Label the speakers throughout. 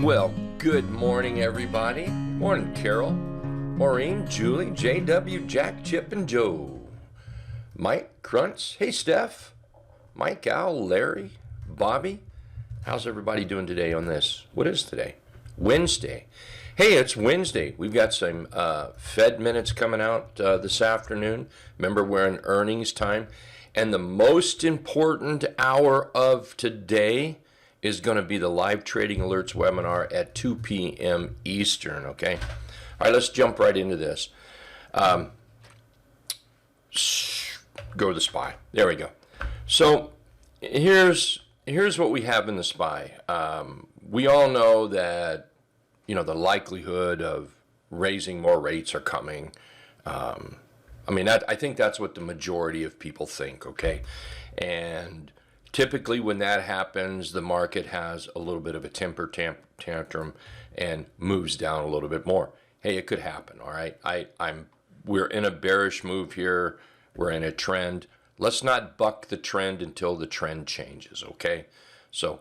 Speaker 1: Well, good morning, everybody. Morning, Carol, Maureen, Julie, JW, Jack, Chip, and Joe. Mike, Crunch. Hey, Steph. Mike, Al, Larry, Bobby. How's everybody doing today on this? What is today? Wednesday. Hey, it's Wednesday. We've got some Fed minutes coming out this afternoon. Remember, we're in earnings time. And the most important hour of today is going to be the live trading alerts webinar at 2 p.m. Eastern, okay? All right, let's jump right into this. Go to the SPY. There we go. So here's what we have in the SPY. We all know that, the likelihood of raising more rates are coming. I think that's what the majority of people think, okay? And typically when that happens, the market has a little bit of a temper tantrum and moves down a little bit more. Hey, it could happen, all right? We're in a bearish move here. We're in a trend. Let's not buck the trend until the trend changes, okay? So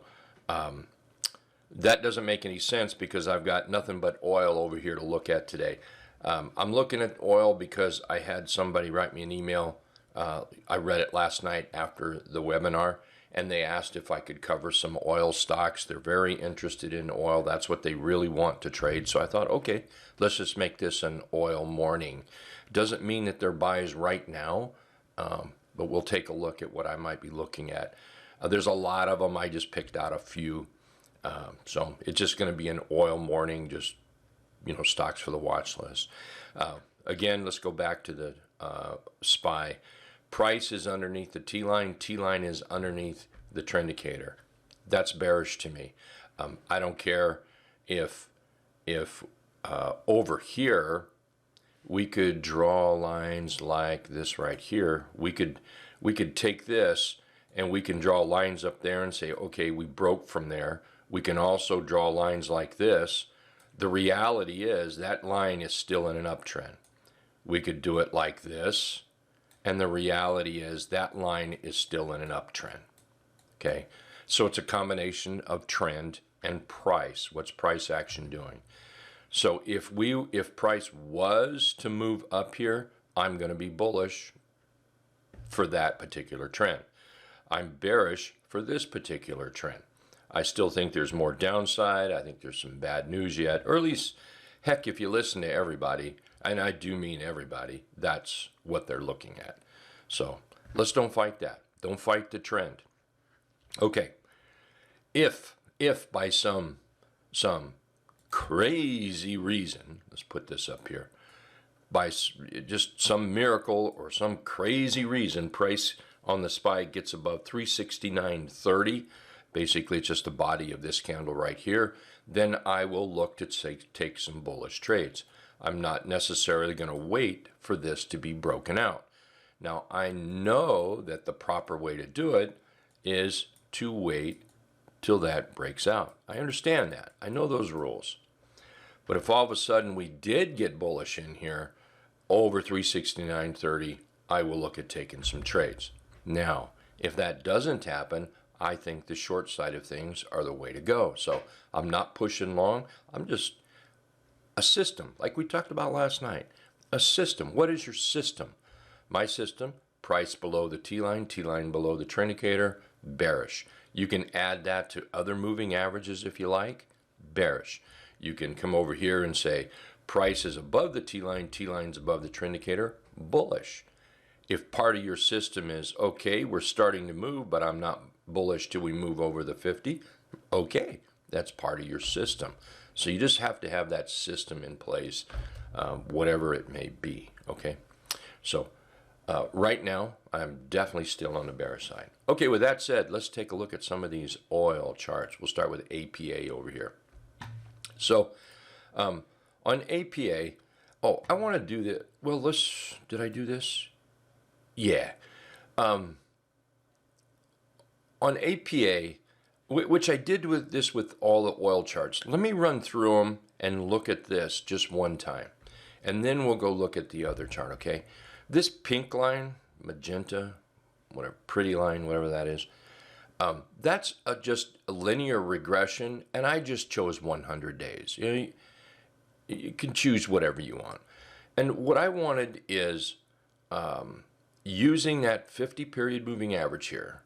Speaker 1: that doesn't make any sense because I've got nothing but oil over here to look at today. I'm looking at oil because I had somebody write me an email. I read it last night after the webinar, and they asked if I could cover some oil stocks. They're very interested in oil. That's what they really want to trade. So I thought, okay, let's just make this an oil morning. Doesn't mean that they're buys right now, but we'll take a look at what I might be looking at. There's a lot of them. I just picked out a few. So it's just going to be an oil morning, just, stocks for the watch list. Again, let's go back to the SPY. Price is underneath the T-line. T-line is underneath the trend indicator. That's bearish to me. I don't care if over here we could draw lines like this right here. We could take this and we can draw lines up there and say, okay, we broke from there. We can also draw lines like this. The reality is that line is still in an uptrend. We could do it like this. And the reality is that line is still in an uptrend, okay? So it's a combination of trend and price. What's price action doing? So if price was to move up here, I'm going to be bullish for that particular trend. I'm bearish for this particular trend. I still think there's more downside. I think there's some bad news yet, or at least, heck, if you listen to everybody, and I do mean everybody, that's what they're looking at. So let's don't fight that. Don't fight the trend. Okay. If by some crazy reason, let's put this up here, by just some miracle or some crazy reason, price on the SPY gets above 369.30, basically it's just the body of this candle right here, then I will look to take some bullish trades. I'm not necessarily going to wait for this to be broken out. Now, I know that the proper way to do it is to wait till that breaks out. I understand that. I know those rules. But if all of a sudden we did get bullish in here over 369.30, I will look at taking some trades. Now, if that doesn't happen, I think the short side of things are the way to go. So I'm not pushing long. I'm just a system, like we talked about last night. A system. What is your system? My system, price below the T-line, T-line below the trend indicator, bearish. You can add that to other moving averages if you like, bearish. You can come over here and say price is above the T-line, T-line's above the trend indicator, bullish. If part of your system is, okay, we're starting to move, but I'm not bullish till we move over the 50, okay, that's part of your system. So you just have to have that system in place, whatever it may be, okay? So right now, I'm definitely still on the bearish side. Okay, with that said, let's take a look at some of these oil charts. We'll start with APA over here. So on APA, oh, I want to do the, well, did I do this? Yeah. On APA, which I did with all the oil charts. Let me run through them and look at this just one time. And then we'll go look at the other chart, okay? This pink line, magenta, whatever, pretty line, whatever that is, That's just a linear regression, and I just chose 100 days. You can choose whatever you want. And what I wanted is using that 50 period moving average here,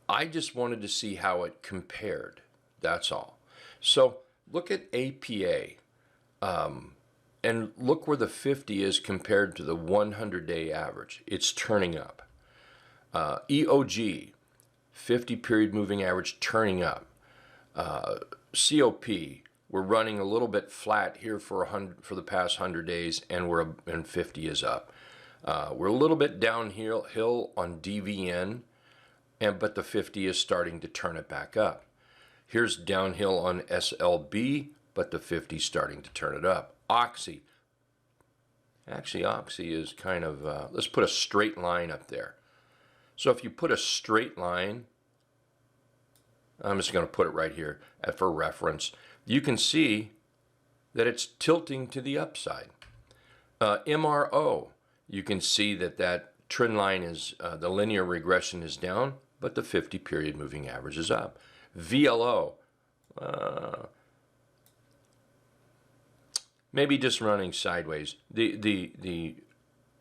Speaker 1: I just wanted to see how it compared. That's all. So look at APA and look where the 50 is compared to the 100-day average. It's turning up. EOG, 50 period moving average, turning up. COP, we're running a little bit flat here for the past 100 days, and 50 is up. We're a little bit downhill on DVN, but the 50 is starting to turn it back up. Here's downhill on SLB, but the 50 is starting to turn it up. Oxy. Actually, Oxy is kind of, let's put a straight line up there. So if you put a straight line, I'm just going to put it right here for reference, you can see that it's tilting to the upside. MRO, you can see that trend line is, the linear regression is down, but the 50 period moving average is up. VLO, maybe just running sideways. The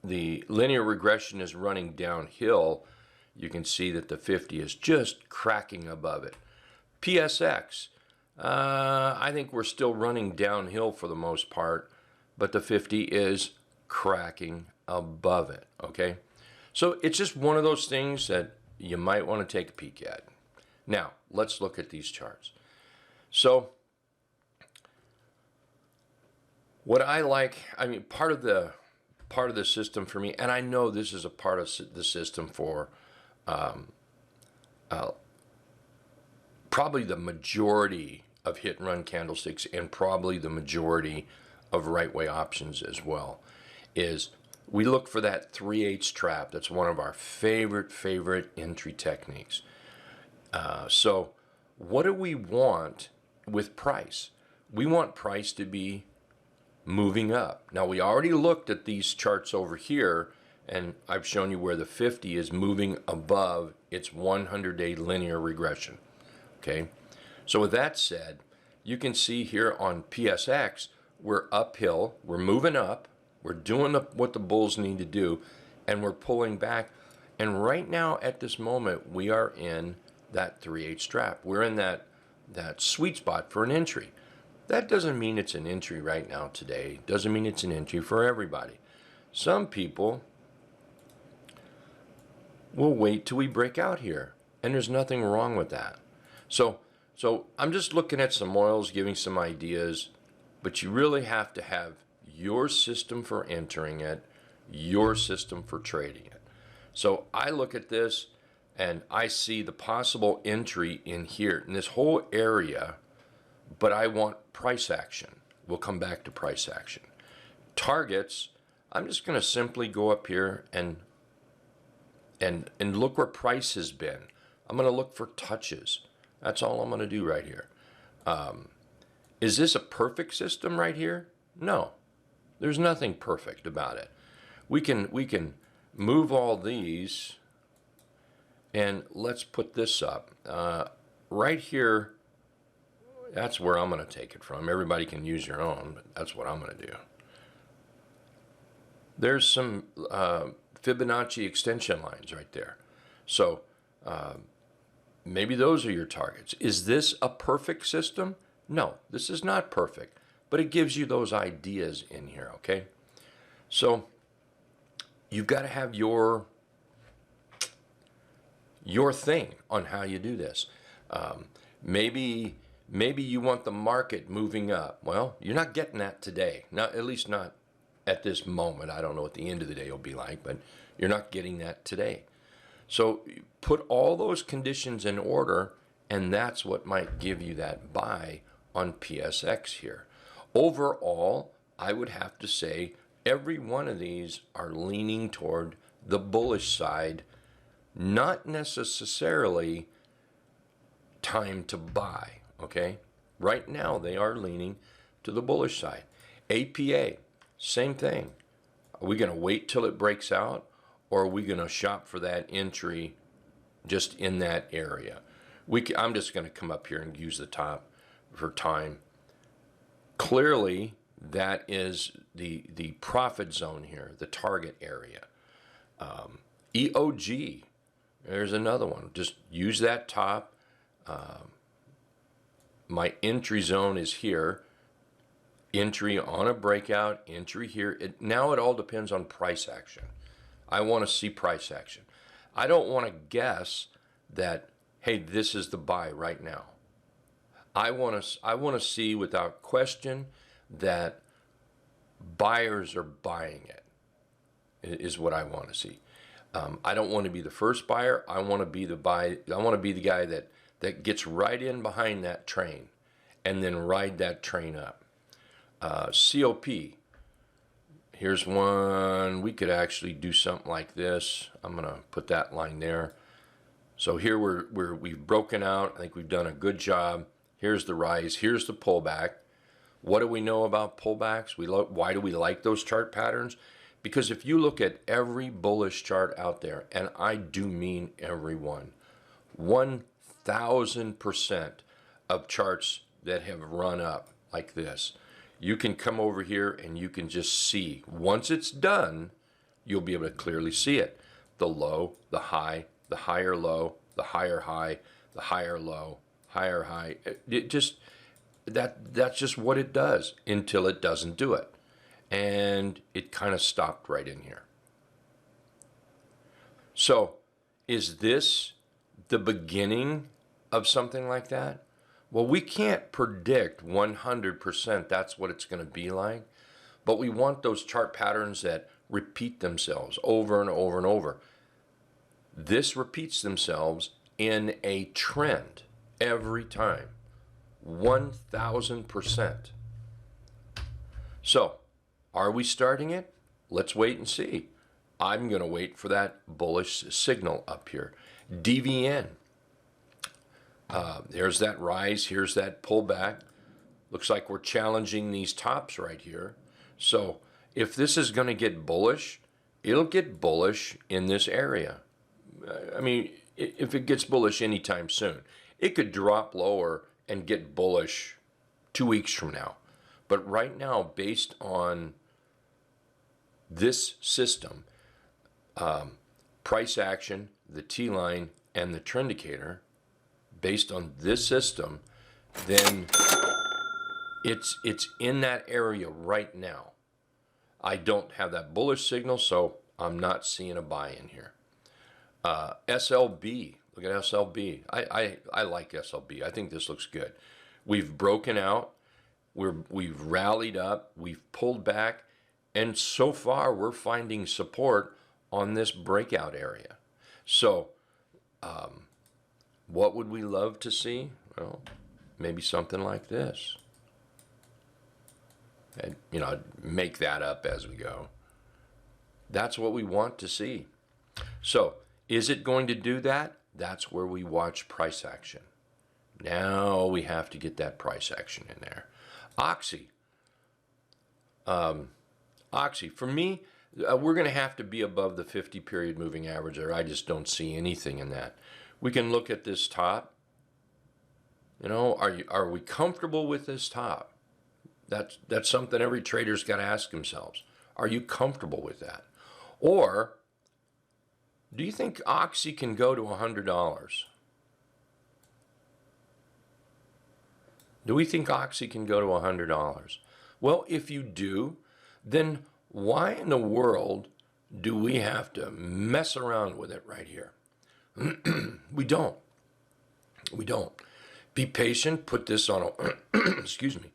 Speaker 1: linear regression is running downhill. You can see that the 50 is just cracking above it. PSX, I think we're still running downhill for the most part, but the 50 is cracking above it, okay? So it's just one of those things that you might want to take a peek at. Now, let's look at these charts. So what I like, I mean, part of the system for me, and I know this is a part of the system for probably the majority of hit and run candlesticks, and probably the majority of right way options as well, is we look for that 3/8 trap. That's one of our favorite entry techniques. So what do we want with price? We want price to be moving up. Now, we already looked at these charts over here, and I've shown you where the 50 is moving above its 100-day linear regression. Okay, so with that said, you can see here on PSX, we're uphill, we're moving up, we're doing what the bulls need to do, and we're pulling back. And right now, at this moment, we are in that 3/8 trap. We're in that sweet spot for an entry. That doesn't mean it's an entry right now today. Doesn't mean it's an entry for everybody. Some people will wait till we break out here, and there's nothing wrong with that. So I'm just looking at some oils, giving some ideas, but you really have to have your system for entering it, your system for trading it. So I look at this and I see the possible entry in here, in this whole area, but I want price action. We'll come back to price action. Targets, I'm just going to simply go up here and look where price has been. I'm going to look for touches. That's all I'm going to do right here. Is this a perfect system right here? No. There's nothing perfect about it. We can move all these, and let's put this up. Right here, that's where I'm going to take it from. Everybody can use your own, but that's what I'm going to do. There's some Fibonacci extension lines right there. So maybe those are your targets. Is this a perfect system? No, this is not perfect, but it gives you those ideas in here, okay? So you've got to have your thing on how you do this. Maybe you want the market moving up. Well, you're not getting that today. Not, at least not at this moment. I don't know what the end of the day will be like, but you're not getting that today. So put all those conditions in order, and that's what might give you that buy on PSX here. Overall, I would have to say every one of these are leaning toward the bullish side, not necessarily time to buy, okay? Right now, they are leaning to the bullish side. APA, same thing. Are we going to wait till it breaks out, or are we going to shop for that entry just in that area. I'm just going to come up here and use the top for time. Clearly, that is the profit zone here, the target area. EOG, there's another one. Just use that top. My entry zone is here. Entry on a breakout, entry here. Now it all depends on price action. I want to see price action. I don't want to guess that, hey, this is the buy right now. I want to see without question that buyers are buying it, is what I want to see. I don't want to be the first buyer. I want to be the guy that gets right in behind that train and then ride that train up. COP. Here's one. We could actually do something like this. I'm going to put that line there. So here we've broken out. I think we've done a good job. Here's the rise. Here's the pullback. What do we know about pullbacks? Why do we like those chart patterns? Because if you look at every bullish chart out there, and I do mean every one, 1,000% of charts that have run up like this, you can come over here and you can just see. Once it's done, you'll be able to clearly see it. The low, the high, the higher low, the higher high, the higher low, higher high. That's just what it does until it doesn't do it. And it kind of stopped right in here. So, is this the beginning of something like that? Well, we can't predict 100% that's what it's going to be like, but we want those chart patterns that repeat themselves over and over and over. This repeats themselves in a trend every time, 1,000%. So, are we starting it? Let's wait and see. I'm going to wait for that bullish signal up here. DVN. There's that rise. Here's that pullback. Looks like we're challenging these tops right here. So if this is going to get bullish, it'll get bullish in this area. I mean, if it gets bullish anytime soon, it could drop lower and get bullish 2 weeks from now. But right now, based on this system, price action, the T-line, and the trend indicator, based on this system, then it's in that area right now. I don't have that bullish signal, so I'm not seeing a buy in here. SLB, look at SLB. I like SLB. I think this looks good. We've broken out. We've rallied up. We've pulled back. And so far, we're finding support on this breakout area. So, what would we love to see? Well, maybe something like this. And, make that up as we go. That's what we want to see. So, is it going to do that? That's where we watch price action. Now we have to get that price action in there. Oxy. Oxy, for me, we're going to have to be above the 50-period moving average, or I just don't see anything in that. We can look at this top. Are we comfortable with this top? That's something every trader's got to ask themselves. Are you comfortable with that? Or do you think Oxy can go to $100? Do we think Oxy can go to $100? Well, if you do, then why in the world do we have to mess around with it right here? We don't. Be patient. Put this on a excuse me.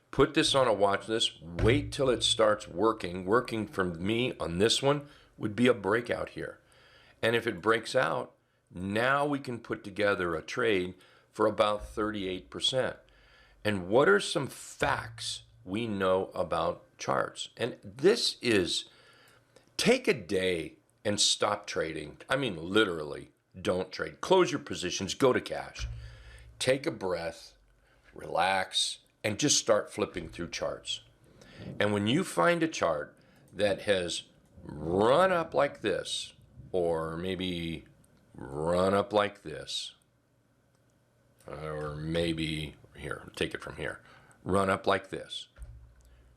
Speaker 1: Put this on a watch list. Wait till it starts working. Working for me on this one would be a breakout here. And if it breaks out, now we can put together a trade for about 38%. And what are some facts we know about charts? And this is, take a day and stop trading. I mean, literally, don't trade. Close your positions, go to cash. Take a breath, relax, and just start flipping through charts. And when you find a chart that has run up like this, or maybe run up like this, or maybe here, take it from here, run up like this.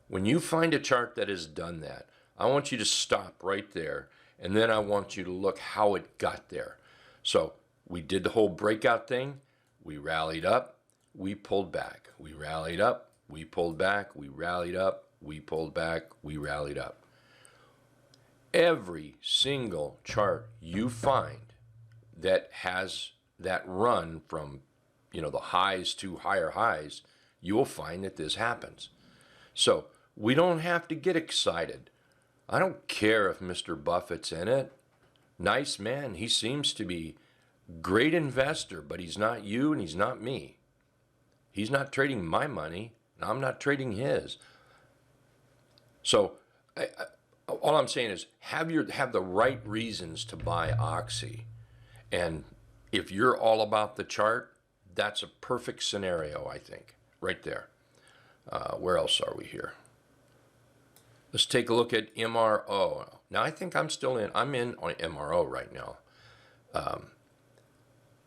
Speaker 1: When you find a chart that has done that, I want you to stop right there, and then I want you to look how it got there. So we did the whole breakout thing. We rallied up, we pulled back. We rallied up, we pulled back, we rallied up, we pulled back, we rallied up. Every single chart you find that has that run from, the highs to higher highs, you will find that this happens. So we don't have to get excited. I don't care if Mr. Buffett's in it. Nice man. He seems to be great investor, but he's not you and he's not me. He's not trading my money, and I'm not trading his. So all I'm saying is have the right reasons to buy Oxy. And if you're all about the chart, that's a perfect scenario, I think, right there. Where else are we here? Let's take a look at MRO. Now, I think I'm in on MRO right now.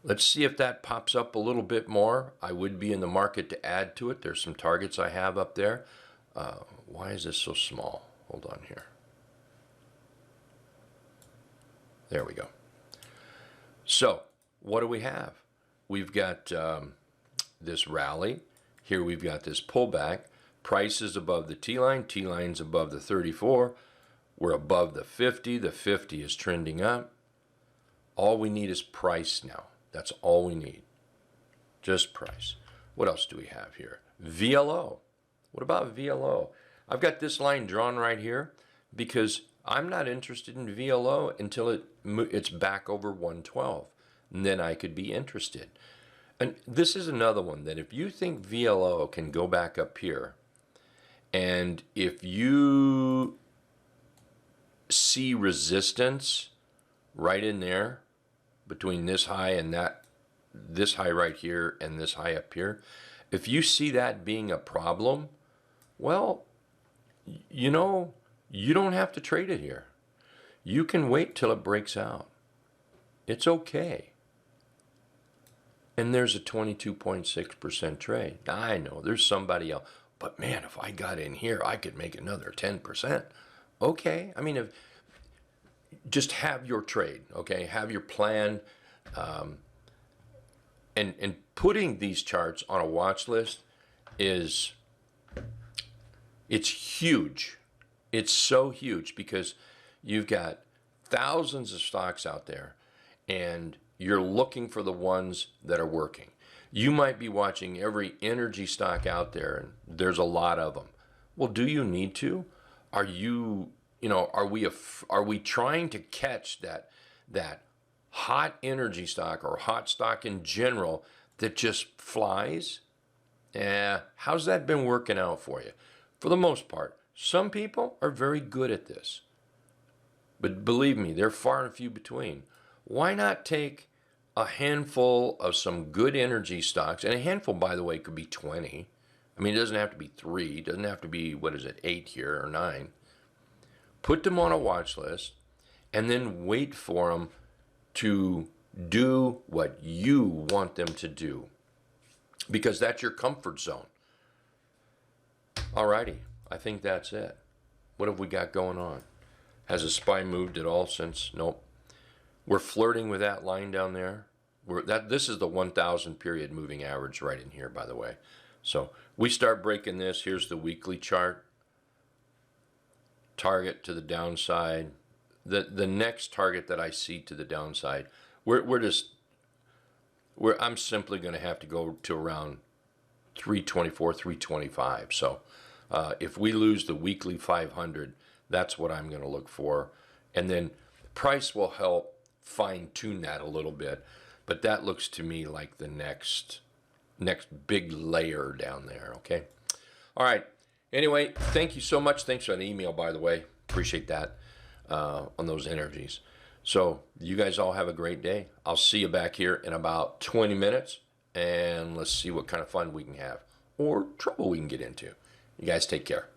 Speaker 1: Let's see if that pops up a little bit more. I would be in the market to add to it. There's some targets I have up there. Why is this so small? Hold on here. There we go. So, what do we have? We've got this rally. Here we've got this pullback. Price is above the T-line. T-line's above the 34. We're above the 50. The 50 is trending up. All we need is price now. That's all we need. Just price. What else do we have here? VLO. What about VLO? I've got this line drawn right here because I'm not interested in VLO until it's back over 112. And then I could be interested. And this is another one that if you think VLO can go back up here, and if you see resistance right in there between this high and this high right here and this high up here, if you see that being a problem, well, you don't have to trade it here. You can wait till it breaks out. It's okay. And there's a 22.6% trade. I know there's somebody else, but man, if I got in here, I could make another 10%. Okay, I mean, just have your trade, okay? Have your plan. And putting these charts on a watch list it's huge. It's so huge because you've got thousands of stocks out there, and you're looking for the ones that are working. You might be watching every energy stock out there, and there's a lot of them. Well, do you need to? Are we trying to catch that hot energy stock or hot stock in general that just flies? How's that been working out for you? For the most part, some people are very good at this. But believe me, they're far and few between. Why not take a handful of some good energy stocks? And a handful, by the way, could be 20. I mean, it doesn't have to be 3. It doesn't have to be, 8 here or 9. Put them on a watch list and then wait for them to do what you want them to do, because that's your comfort zone. Alrighty, I think that's it. What have we got going on? Has a SPY moved at all since? Nope. We're flirting with that line down there. This is the 1,000 period moving average right in here, by the way. So we start breaking this. Here's the weekly chart. Target to the downside. The next target that I see to the downside, I'm simply going to have to go to around 324, 325. So if we lose the weekly 500, that's what I'm going to look for. And then price will help fine tune that a little bit. But that looks to me like the next big layer down there, okay? All right. Anyway, thank you so much. Thanks for an email, by the way. Appreciate that on those energies. So you guys all have a great day. I'll see you back here in about 20 minutes, and let's see what kind of fun we can have or trouble we can get into. You guys take care.